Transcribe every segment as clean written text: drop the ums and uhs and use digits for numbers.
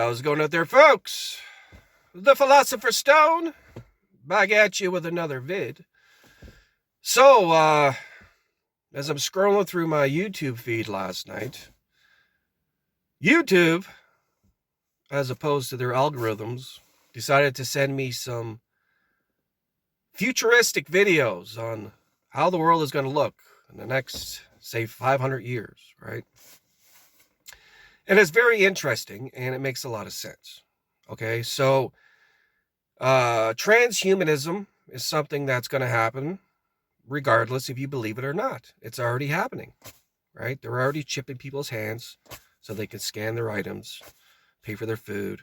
How's it going out there, folks? The Philosopher's Stone, back at you with another vid. So, as I'm scrolling through my YouTube feed last night, YouTube, as opposed to their algorithms, decided to send me some futuristic videos on how the world is going to look in the next, say, 500 years, right? And it's very interesting, and it makes a lot of sense. Okay, so transhumanism is something that's going to happen regardless if you believe it or not. It's already happening, right? They're already chipping people's hands so they can scan their items, pay for their food,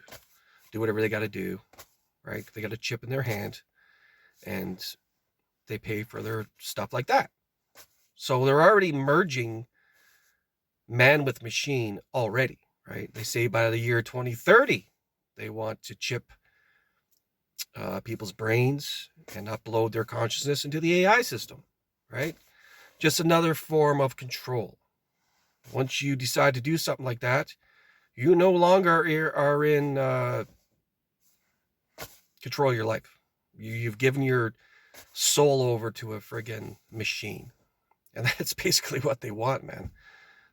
do whatever they got to do, right? They got a chip in their hand, and they pay for their stuff like that. So they're already merging man with machine already, right? They say by the year 2030, they want to chip people's brains and upload their consciousness into the AI system, right? Just another form of control. Once you decide to do something like that, you no longer are in control of your life. You've given your soul over to a friggin' machine. And that's basically what they want, man.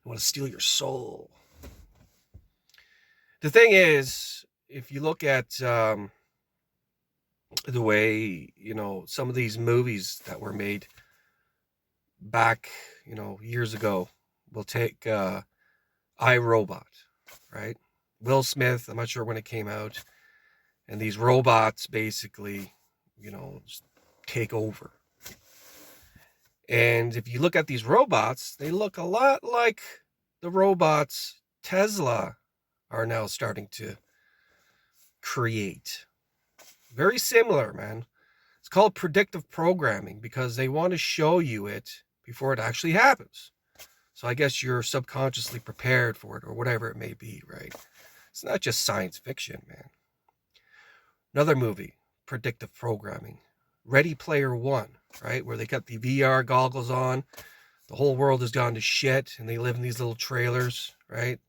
They want to steal your soul. The thing is, if you look at the way, some of these movies that were made back, years ago, we'll take iRobot, right? Will Smith, I'm not sure when it came out. And these robots basically, just take over. And if you look at these robots, they look a lot like the robots Tesla are now starting to create. Very similar, man. It's called predictive programming because they want to show you it before it actually happens. So I guess you're subconsciously prepared for it or whatever it may be, right? It's not just science fiction, man. Another movie, predictive programming. Ready Player One, right? Where they got the VR goggles on. The whole world has gone to shit and they live in these little trailers, right?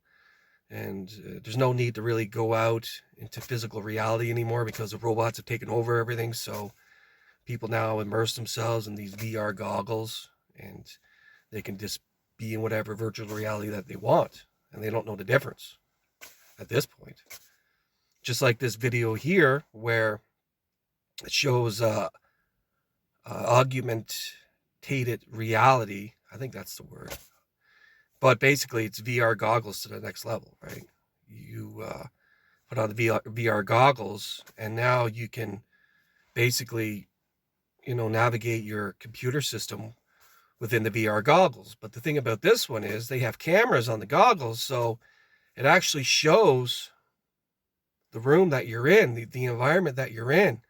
And there's no need to really go out into physical reality anymore because the robots have taken over everything. So people now immerse themselves in these VR goggles and they can just be in whatever virtual reality that they want. And they don't know the difference at this point. Just like this video here where it shows augmented reality. I think that's the word. But basically, it's VR goggles to the next level, right? You put on the VR goggles, and now you can basically, navigate your computer system within the VR goggles. But the thing about this one is they have cameras on the goggles, so it actually shows the room that you're in, the environment that you're in.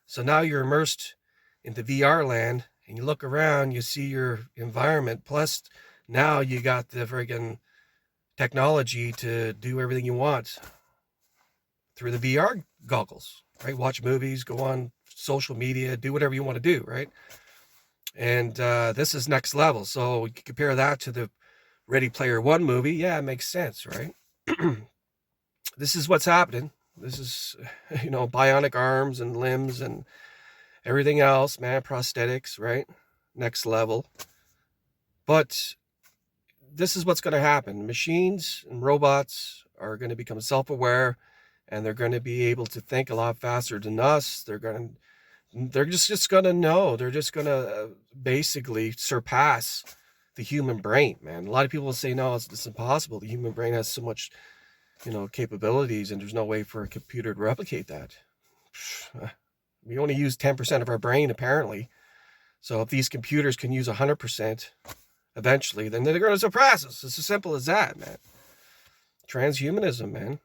So now you're immersed into VR land, and you look around, you see your environment, plus now you got the friggin' technology to do everything you want through the VR goggles, right? Watch movies, go on social media, do whatever you want to do, right? And this is next level. So you can compare that to the Ready Player One movie. Yeah, it makes sense, right? This is what's happening. This is, bionic arms and limbs and everything else, man, prosthetics, right? Next level. But this is what's going to happen. Machines and robots are going to become self-aware, and they're going to be able to think a lot faster than us. They're just going to know. They're just going to basically surpass the human brain, man. A lot of people will say, no, it's impossible. The human brain has so much, capabilities, and there's no way for a computer to replicate that. We only use 10% of our brain, apparently. So if these computers can use 100%, eventually, then they're going to surpass us. It's as simple as that, man. Transhumanism, man.